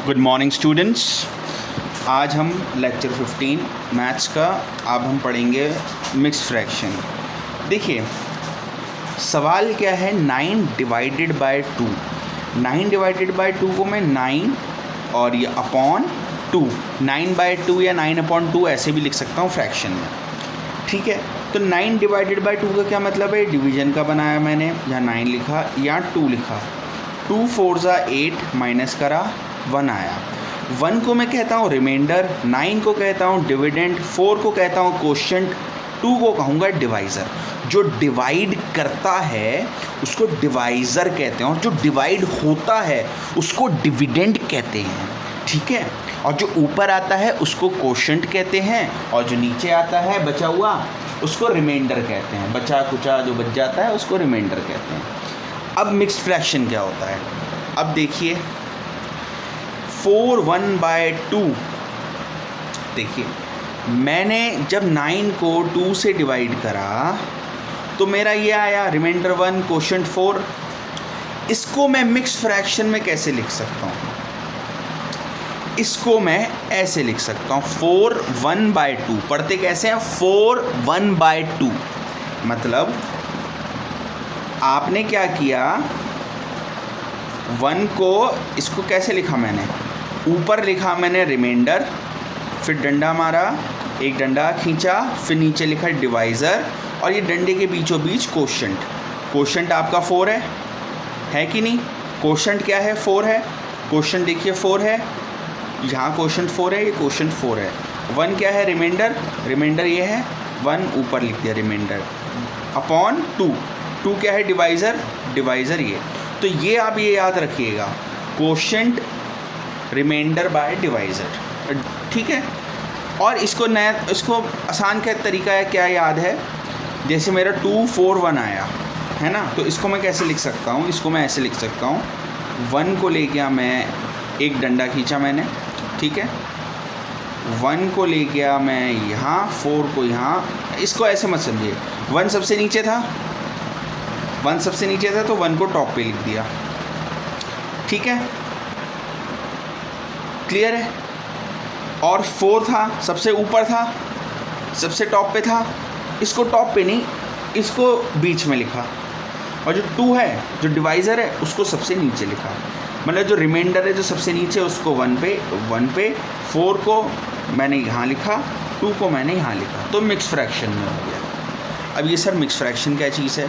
Good morning students. आज हम lecture 15 maths का अब हम पढ़ेंगे मिक्स फ्रैक्शन। देखिए सवाल क्या है, 9 डिवाइडेड बाय 2। 9 डिवाइडेड बाय 2 को मैं 9 और ये अपॉन 2, 9/2 या 9/2 ऐसे भी लिख सकता हूँ फ्रैक्शन में। ठीक है, तो 9 डिवाइडेड बाय 2 का क्या मतलब है, डिवीज़न का बनाया मैंने, यहाँ 9 लिखा या 2 लिखा। 2 4 ज़ा 8 माइनस करा 1 आया। 1 को मैं कहता हूँ रिमाइंडर, 9 को कहता हूँ डिविडेंड, 4 को कहता हूँ कोशेंट, 2 को कहूँगा डिवाइज़र। जो डिवाइड करता है उसको डिवाइज़र कहते हैं और जो डिवाइड होता है उसको डिविडेंड कहते हैं। ठीक है, और जो ऊपर आता है उसको कोशेंट कहते हैं और जो नीचे आता है बचा हुआ उसको रिमाइंडर कहते हैं। बचा कुचा जो बच जाता है उसको रिमाइंडर कहते हैं। अब मिक्स्ड फ्रैक्शन क्या होता है, अब देखिए 4 1/2। देखिए मैंने जब 9 को 2 से डिवाइड करा तो मेरा ये आया रिमाइंडर 1 कोशेंट 4। इसको मैं मिक्स फ्रैक्शन में कैसे लिख सकता हूँ, इसको मैं ऐसे लिख सकता हूँ 4 1/2। पढ़ते कैसे हैं, 4 1/2 मतलब आपने क्या किया, 1 को इसको कैसे लिखा मैंने, ऊपर लिखा मैंने रिमाइंडर, फिर डंडा मारा, एक डंडा खींचा, फिर नीचे लिखा डिवाइज़र और ये डंडे के बीचों बीच कोशेंट। कोशेंट आपका 4 है कि नहीं, कोशेंट क्या है 4 है। कोशेंट देखिए 4 है, यहाँ कोशेंट 4 है, ये कोशेंट 4 है। 1 क्या है रिमाइंडर, रिमाइंडर ये है 1 ऊपर लिख दिया रिमाइंडर अपॉन 2 क्या है डिवाइज़र, डिवाइज़र ये। तो ये आप ये याद रखिएगा, कोशेंट रिमाइंडर बाय डिवाइज़र। ठीक है, और इसको आसान का तरीका है, क्या याद है, जैसे मेरा 2 4 1 आया है ना, तो इसको मैं कैसे लिख सकता हूँ, इसको मैं ऐसे लिख सकता हूँ 1 को ले गया मैं, एक डंडा खींचा मैंने, ठीक है, 1 को ले गया मैं यहाँ, 4 को यहाँ। इसको ऐसे मत समझिए, 1 सबसे नीचे था, 1 सबसे नीचे था तो 1 को टॉप पे लिख दिया। ठीक है, क्लियर है। और 4 था सबसे ऊपर था, सबसे टॉप पे था, इसको टॉप पे नहीं, इसको बीच में लिखा। और जो 2 है जो डिवाइज़र है उसको सबसे नीचे लिखा, मतलब जो रिमाइंडर है जो सबसे नीचे उसको 1 पे, 4 को मैंने यहाँ लिखा, 2 को मैंने यहाँ लिखा, तो मिक्स फ्रैक्शन में हो गया। अब ये सर मिक्स फ्रैक्शन क्या चीज़ है,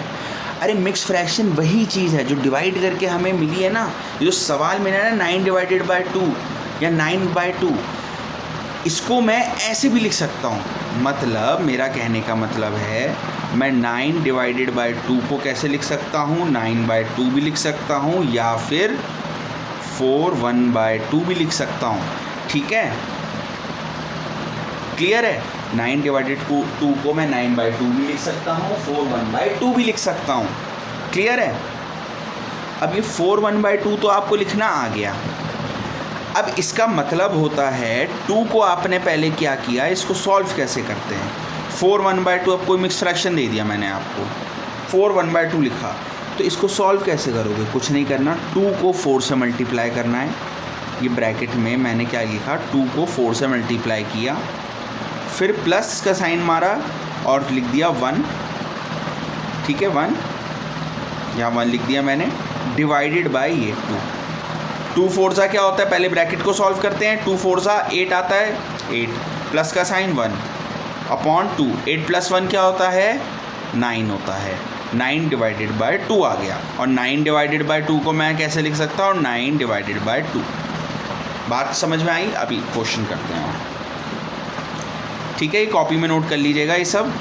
अरे मिक्स फ्रैक्शन वही चीज़ है जो डिवाइड करके हमें मिली है ना, जो सवाल मिला है ना 9 डिवाइडेड बाय 2 या 9/2, इसको मैं ऐसे भी लिख सकता हूँ। मतलब मेरा कहने का मतलब है मैं 9 डिवाइडेड बाय 2 को कैसे लिख सकता हूँ, 9/2 भी लिख सकता हूँ या फिर 4 1/2 भी लिख सकता हूँ। ठीक है, क्लियर है। 9 डिवाइडेड 2 को मैं 9/2 भी लिख सकता हूँ, 4 1/2 भी लिख सकता हूँ। क्लियर है। अब ये 4 1/2 तो आपको लिखना आ गया। अब इसका मतलब होता है 2 को आपने पहले क्या किया, इसको सॉल्व कैसे करते हैं। 4 1/2 अब कोई मिक्स फ्रैक्शन दे दिया मैंने आपको, 4 1/2 लिखा, तो इसको सॉल्व कैसे करोगे, कुछ नहीं करना, 2 को 4 से मल्टीप्लाई करना है। ये ब्रैकेट में मैंने क्या लिखा, 2 को 4 से मल्टीप्लाई किया, फिर प्लस का साइन मारा और लिख दिया 1। ठीक है, 1 यहाँ 1 लिख दिया मैंने, डिवाइडेड बाय ये 2 4 ज़ा क्या होता है, पहले ब्रैकेट को सॉल्व करते हैं, 2 4 ज़ा 8 आता है, 8 प्लस का साइन 1 अपॉन 2, 8 + 1 क्या होता है 9 होता है, 9 डिवाइडेड बाय 2 आ गया। और 9 डिवाइडेड बाय 2 को मैं कैसे लिख सकता हूँ, 9 डिवाइडेड बाय 2। बात समझ में आई। अभी क्वेश्चन करते हैं। ठीक है, ये कॉपी में नोट कर लीजिएगा ये सब।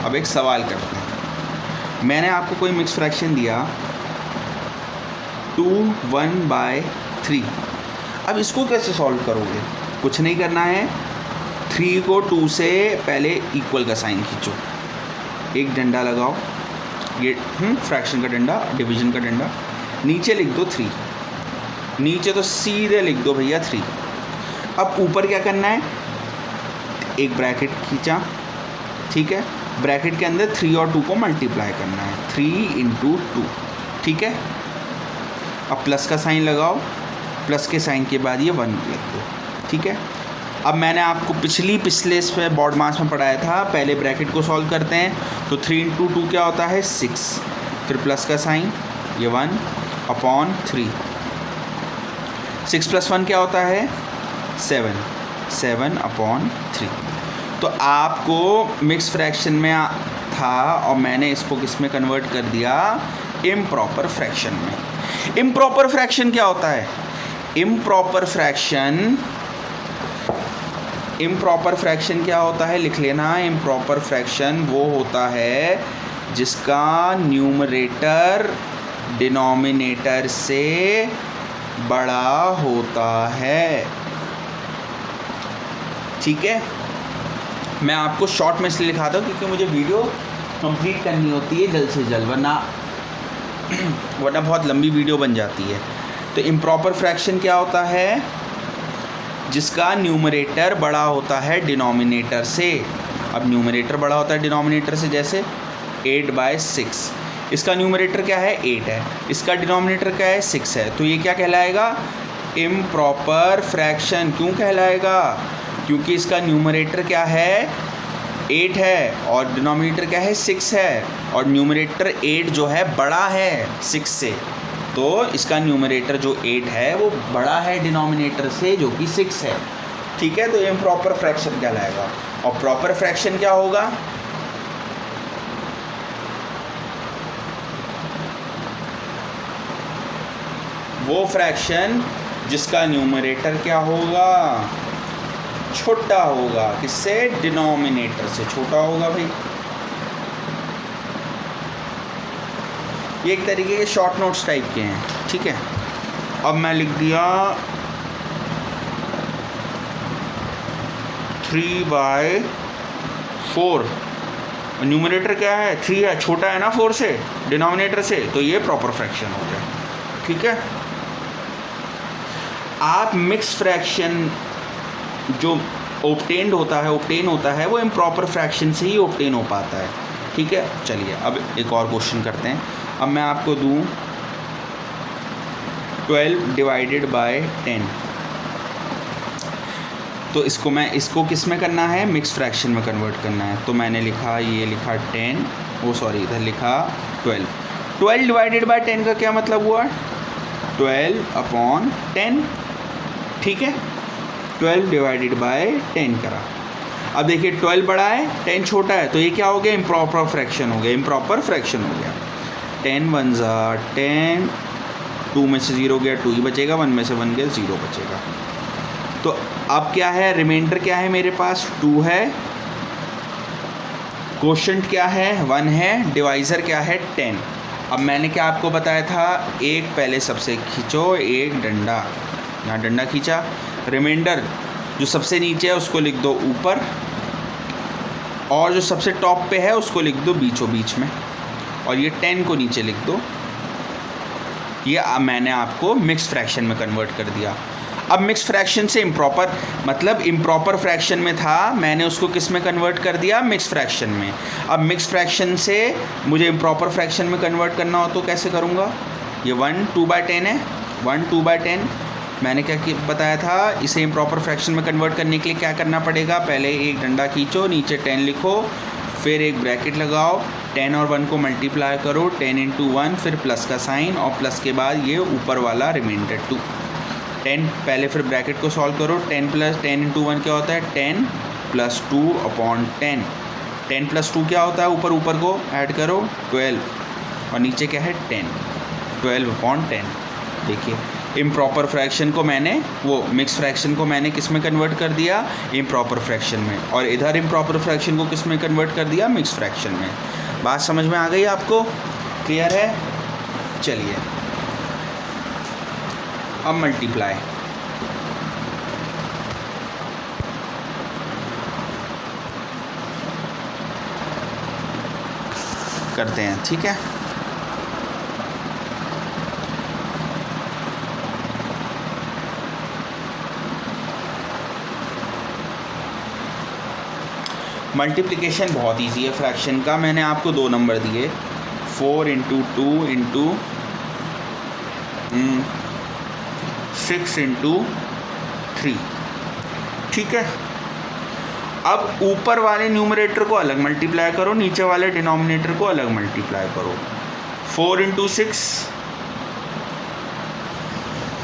अब एक सवाल करते हैं। मैंने आपको कोई मिक्स फ्रैक्शन दिया 2 1/3। अब इसको कैसे सॉल्व करोगे, कुछ नहीं करना है, 3 को 2 से पहले इक्वल का साइन खींचो, एक डंडा लगाओ, ये फ्रैक्शन का डंडा, डिवीज़न का डंडा, नीचे लिख दो 3, नीचे तो सीधे लिख दो भैया 3। अब ऊपर क्या करना है, एक ब्रैकेट खींचा, ठीक है, ब्रैकेट के अंदर 3 और 2 को मल्टीप्लाई करना है, 3 × 2। ठीक है, अब प्लस का साइन लगाओ, प्लस के साइन के बाद ये 1 लिख दो, ठीक है। अब मैंने आपको पिछले इस पे बॉड मास में पढ़ाया था, पहले ब्रैकेट को सॉल्व करते हैं। तो 3 इंटू 2 क्या होता है 6, फिर प्लस का साइन, ये 1/3। 6 + 1 क्या होता है 7/3। तो आपको मिक्स फ्रैक्शन में था और मैंने इसको किस में कन्वर्ट कर दिया, इम्प्रॉपर फ्रैक्शन में। इम्प्रॉपर फ्रैक्शन क्या होता है, इम्प्रॉपर फ्रैक्शन क्या होता है, लिख लेना। इम्प्रॉपर फ्रैक्शन वो होता है जिसका न्यूमरेटर डिनोमिनेटर से बड़ा होता है, ठीक है। मैं आपको शॉर्ट में इसलिए लिखा था क्योंकि मुझे वीडियो कंप्लीट करनी होती है जल्द से जल्द, वरना बहुत लंबी वीडियो बन जाती है। तो इम्प्रॉपर फ्रैक्शन क्या होता है, जिसका न्यूमरेटर बड़ा होता है डिनोमिनेटर से। अब न्यूमरेटर बड़ा होता है डिनोमिनेटर से, जैसे 8/6, इसका न्यूमरेटर क्या है 8 है, इसका डिनोमिनेटर क्या है 6 है, तो ये क्या कहलाएगा, इम्प्रॉपर फ्रैक्शन। क्यों कहलाएगा, क्योंकि इसका न्यूमरेटर क्या है 8 है और डिनोमिनेटर क्या है 6 है, और न्यूमरेटर 8 जो है बड़ा है 6 से, तो इसका न्यूमरेटर जो 8 है वो बड़ा है डिनोमिनेटर से जो कि 6 है, ठीक है। तो ये इम्प्रॉपर फ्रैक्शन कहलाएगा। और प्रॉपर फ्रैक्शन क्या होगा, वो फ्रैक्शन जिसका न्यूमरेटर क्या होगा, छोटा होगा, किससे, डिनोमिनेटर से छोटा होगा भाई। ये एक तरीके के शॉर्ट नोट्स टाइप के हैं, ठीक है। अब मैं लिख दिया 3/4, न्यूमरेटर क्या है 3 है, छोटा है ना 4 से डिनोमिनेटर से, तो ये प्रॉपर फ्रैक्शन हो गया, ठीक है। आप मिक्स फ्रैक्शन जो ऑब्टेन होता है वो इम्प्रॉपर फ्रैक्शन से ही ऑब्टेन हो पाता है, ठीक है। चलिए अब एक और क्वेश्चन करते हैं। अब मैं आपको दूं 12/10, तो इसको किस में करना है, मिक्स फ्रैक्शन में कन्वर्ट करना है। तो मैंने लिखा 10, इधर लिखा 12। 12/10 का क्या मतलब हुआ, 12/10, ठीक है। 12/10 करा। अब देखिए 12 बड़ा है 10 छोटा है, तो ये क्या हो गया, इम्प्रॉपर फ्रैक्शन हो गया, 10 × 1 = 10, 2 में से 0 गया 2 ही बचेगा, 1 में से 1 गया 0 बचेगा। तो अब क्या है, रिमाइंडर क्या है मेरे पास 2 है, कोशेंट क्या है 1 है, डिवाइज़र क्या है 10। अब मैंने क्या आपको बताया था, एक पहले सबसे खींचो, एक डंडा, यहाँ डंडा खींचा, रिमाइंडर जो सबसे नीचे है उसको लिख दो ऊपर, और जो सबसे टॉप पे है उसको लिख दो बीचों बीच में, और ये 10 को नीचे लिख दो। ये मैंने आपको मिक्स फ्रैक्शन में कन्वर्ट कर दिया। अब मिक्स फ्रैक्शन से इम्प्रॉपर, मतलब इम्प्रॉपर फ्रैक्शन में था, मैंने उसको किस में कन्वर्ट कर दिया, मिक्स फ्रैक्शन में। अब मिक्स फ्रैक्शन से मुझे इम्प्रॉपर फ्रैक्शन में कन्वर्ट करना हो तो कैसे करूँगा, ये 1 2/10 है, 1 2/10। मैंने क्या बताया था, इसे इम्प्रॉपर फ्रैक्शन में कन्वर्ट करने के लिए क्या करना पड़ेगा, पहले एक डंडा खींचो, नीचे 10 लिखो, फिर एक ब्रैकेट लगाओ, 10 और 1 को मल्टीप्लाई करो, 10 × 1, फिर प्लस का साइन, और प्लस के बाद ये ऊपर वाला रिमाइंडर 2। 10 पहले फिर ब्रैकेट को सॉल्व करो, 10 × 1 क्या होता है 10 + 2/10। 10 + 2 क्या होता है, ऊपर को ऐड करो 12, और नीचे क्या है 10, 12/10। देखिए इम्प्रॉपर फ्रैक्शन को मैंने, वो मिक्स फ्रैक्शन को मैंने किस में कन्वर्ट कर दिया, इम्प्रॉपर फ्रैक्शन में, और इधर इम्प्रॉपर फ्रैक्शन को किस में कन्वर्ट कर दिया, मिक्स फ्रैक्शन में। बात समझ में आ गई आपको, क्लियर है। चलिए अब मल्टीप्लाई, करते हैं, ठीक है। मल्टीप्लिकेशन बहुत इजी है फ्रैक्शन का, मैंने आपको 2 नंबर दिए, 4 × 2 × 6 इंटू 3, ठीक है। अब ऊपर वाले न्यूमरेटर को अलग मल्टीप्लाई करो, नीचे वाले डिनोमिनेटर को अलग मल्टीप्लाई करो। 4 इंटू 6,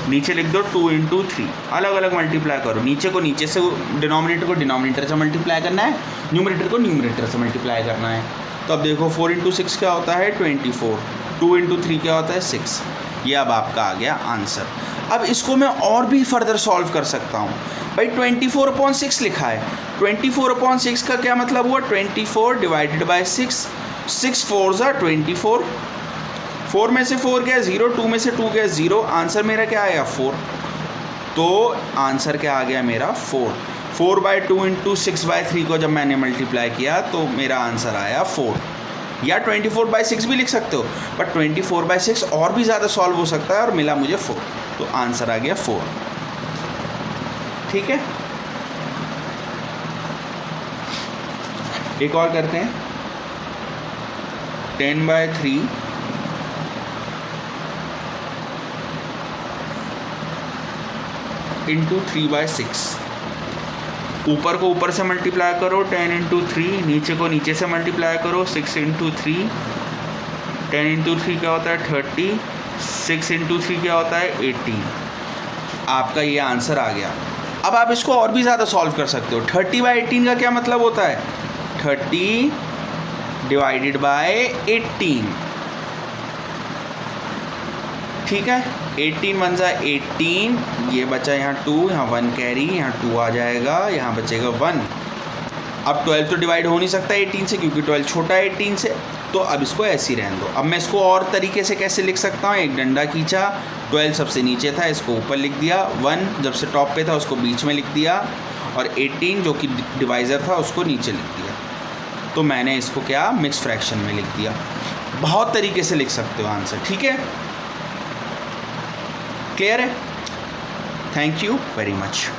नीचे लिख दो 2 इंटू 3, अलग अलग मल्टीप्लाई करो। नीचे को नीचे से, डिनोमिनेटर को डिनोमिनेटर से मल्टीप्लाई करना है, न्यूमरेटर को न्यूमरेटर से मल्टीप्लाई करना है। तो अब देखो 4 इंटू 6 क्या होता है 24, 2 इंटू 3 क्या होता है 6। ये अब आपका आ गया आंसर। अब इसको मैं और भी फर्दर सॉल्व कर सकता हूँ। भाई 24/6 लिखा है, 24/6 का क्या मतलब हुआ 24 डिवाइडेड बाई 6, 6 4 ज़ा 24, 4 में से 4 गया 0, 2 में से 2 गया 0, आंसर मेरा क्या आया 4। तो आंसर क्या आ गया मेरा 4। 4/2 इंटू 6/3 को जब मैंने मल्टीप्लाई किया तो मेरा आंसर आया 4। या 24/6 भी लिख सकते हो, बट 24/6 और भी ज़्यादा सॉल्व हो सकता है और मिला मुझे 4, तो आंसर आ गया 4, ठीक है। एक और करते हैं, 10/3 इंटू 3/6। ऊपर को ऊपर से मल्टीप्लाई करो 10 इंटू 3, नीचे को नीचे से मल्टीप्लाई करो 6 इंटू 3, 10 इंटू 3 क्या होता है 30, 6 इंटू 3 क्या होता है 18। आपका ये आंसर आ गया। अब आप इसको और भी ज़्यादा सॉल्व कर सकते हो। 30/18 का क्या मतलब होता है 30 डिवाइडेड बाय 18, ठीक है। 18 1 ज़ा 18, ये बचा यहाँ 2, यहाँ 1 कैरी, यहाँ 2 आ जाएगा, यहाँ बचेगा 1। अब 12 तो डिवाइड हो नहीं सकता 18 से, क्योंकि 12 छोटा है 18 से, तो अब इसको ऐसे ही रहने दो। अब मैं इसको और तरीके से कैसे लिख सकता हूँ, एक डंडा खींचा, 12 सबसे नीचे था इसको ऊपर लिख दिया, 1 जब से टॉप पे था उसको बीच में लिख दिया, और 18 जो कि डिवाइज़र था उसको नीचे लिख दिया। तो मैंने इसको क्या मिक्स फ्रैक्शन में लिख दिया। बहुत तरीके से लिख सकते हो आंसर, ठीक है। क्लियर है? Thank you very much.